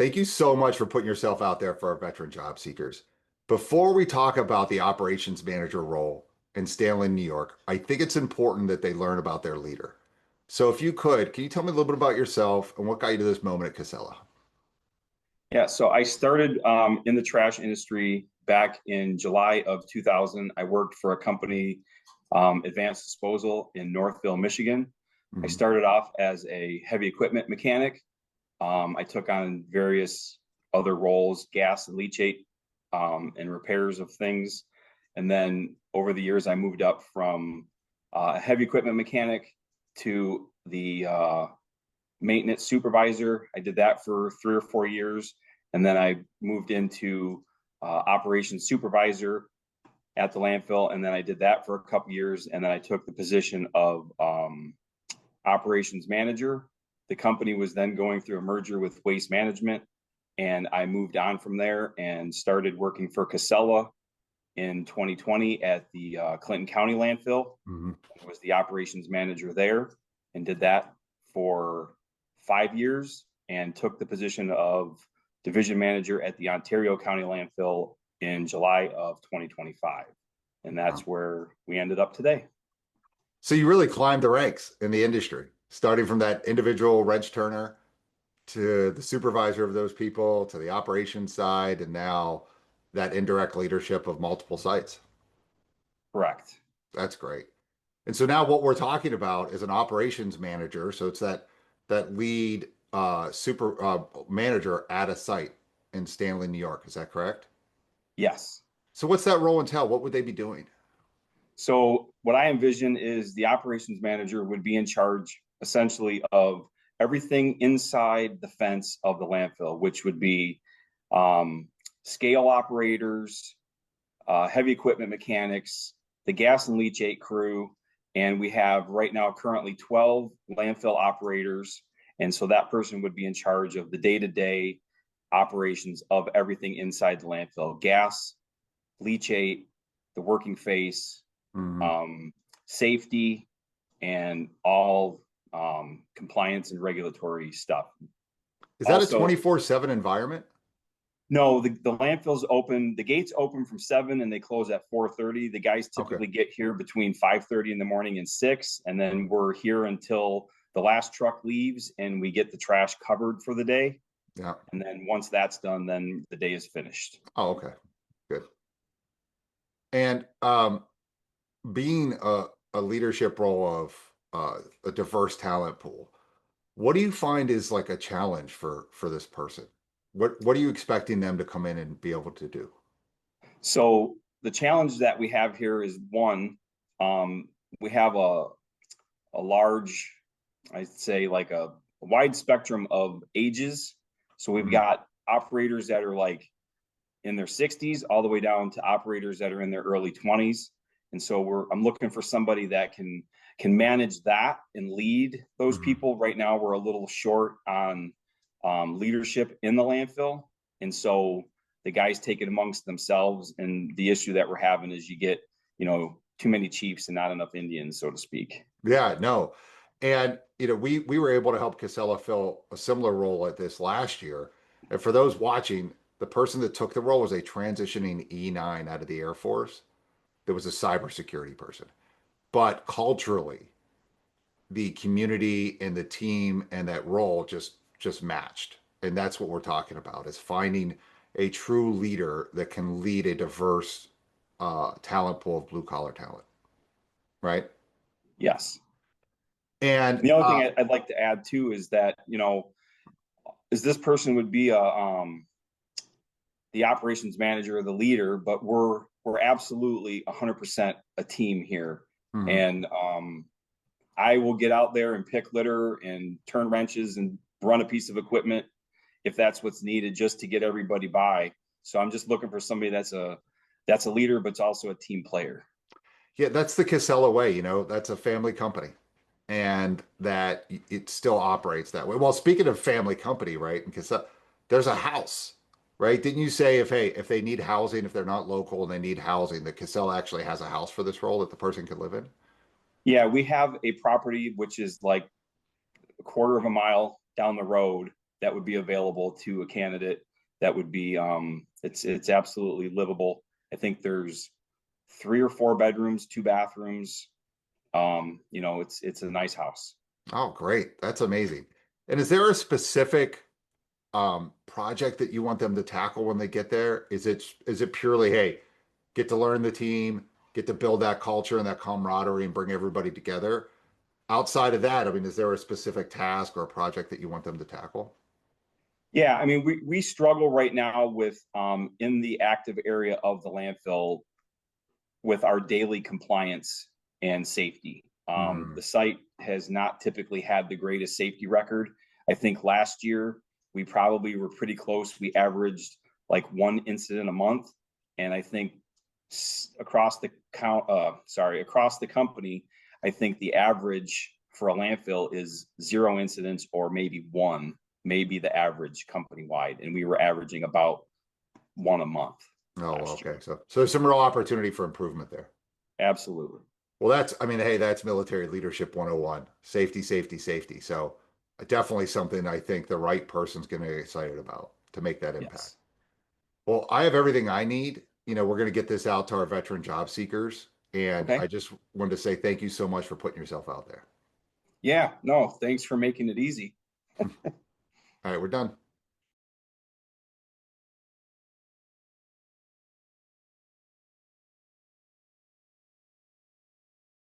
Thank you so much for putting yourself out there for our veteran job seekers. Before we talk about the operations manager role in Stanley, New York, I think it's important that they learn about their leader. So if you could, can you tell me a little bit about yourself and what got you to this moment at Casella? Yeah, so I started in the trash industry back in July of 2000. I worked for a company, Advanced Disposal in Northville, Michigan. I Mhm. started off as a heavy equipment mechanic. I took on various other roles, gas and leachate, and repairs of things. And then over the years, I moved up from a heavy equipment mechanic to the maintenance supervisor. I did that for 3 or 4 years. And then I moved into operations supervisor at the landfill. And then I did that for a couple years. And then I took the position of operations manager. The company was then going through a merger with Waste Management. And I moved on from there and started working for Casella in 2020 at the Clinton County landfill. Mhm. I was the operations manager there and did that for 5 years and took the position of division manager at the Ontario County landfill in July of 2025. And that's Wow. where we ended up today. So you really climbed the ranks in the industry, starting from that individual wrench turner to the supervisor of those people to the operations side, and now that indirect leadership of multiple sites. Correct. That's great. And so now what we're talking about is an operations manager. So it's that lead super manager at a site in Stanley, New York. Is that correct? Yes. So what's that role entail? What would they be doing? So what I envision is the operations manager would be in charge essentially of everything inside the fence of the landfill, which would be um, scale operators, heavy equipment mechanics, the gas and leachate crew, and we have right now currently 12 landfill operators. And so that person would be in charge of the day-to-day operations of everything inside the landfill: gas, leachate, the working face, Mhm. um, safety, and all compliance and regulatory stuff. Is that a Also, 24/7 environment? no, the landfill's open. The gates open from 7 and they close at 4:30. The guys Okay. typically get here between 5:30 in the morning and 6, and then we're here until the last truck leaves and we get the trash covered for the day. Yeah. And then once that's done, then the day is finished. Oh, okay. Good. And being a leadership role of a diverse talent pool, what do you find is like a challenge for this person? What are you expecting them to come in and be able to do? So the challenge that we have here is one, um, we have a large, I'd say like a wide spectrum of ages. So we've Mhm. got operators that are like in their 60s all the way down to operators that are in their early 20s. And so I'm looking for somebody that can manage that and lead those Mhm. people. Right now, we're a little short on leadership in the landfill, and so the guys take it amongst themselves. And the issue that we're having is you get too many chiefs and not enough Indians, so to speak. Yeah, no. And we were able to help Casella fill a similar role at this last year. And for those watching, the person that took the role was a transitioning E9 out of the Air Force. There was a cybersecurity person. But culturally, the community and the team and that role just matched. And that's what we're talking about is finding a true leader that can lead a diverse talent pool of blue collar talent, right? Yes. And And the only thing I'd like to add too is that is this person would be the operations manager or the leader, but we're absolutely 100% a team here. mhm. And I will get out there and pick litter and turn wrenches and run a piece of equipment if that's what's needed just to get everybody by. So I'm just looking for somebody that's a leader, but it's also a team player. Yeah, that's the Casella way, that's a family company and that it still operates that way. Well, speaking of family company, right? Because there's a house, right? Didn't you say if they need housing, if they're not local and they need housing, that Casella actually has a house for this role that the person could live in? Yeah, we have a property which is like a quarter of a mile down the road that would be available to a candidate that would be it's absolutely livable. I think there's 3 or 4 bedrooms, 2 bathrooms. It's a nice house. Oh, great. That's amazing. And is there a specific project that you want them to tackle when they get there? Is it purely, hey, get to learn the team, get to build that culture and that camaraderie and bring everybody together? Outside of that, I mean, is there a specific task or a project that you want them to tackle? Yeah, I mean, we struggle right now with in the active area of the landfill with our daily compliance and safety. Hmm. The site has not typically had the greatest safety record. I think last year we probably were pretty close. We averaged like 1 incident a month, and I think across the across the company, I think the average for a landfill is 0 incidents or maybe one, maybe the average company wide, and we were averaging about one a month Oh, last okay. year. So there's some real opportunity for improvement there. Absolutely. Well, I mean, hey, that's military leadership 101. Safety, safety, safety. So definitely something I think the right person's going to get excited about to make that impact. Yes. Well, I have everything I need. We're going to get this out to our veteran job seekers. And I Okay. just wanted to say thank you so much for putting yourself out there. Yeah. No, thanks for making it easy. All right, we're done.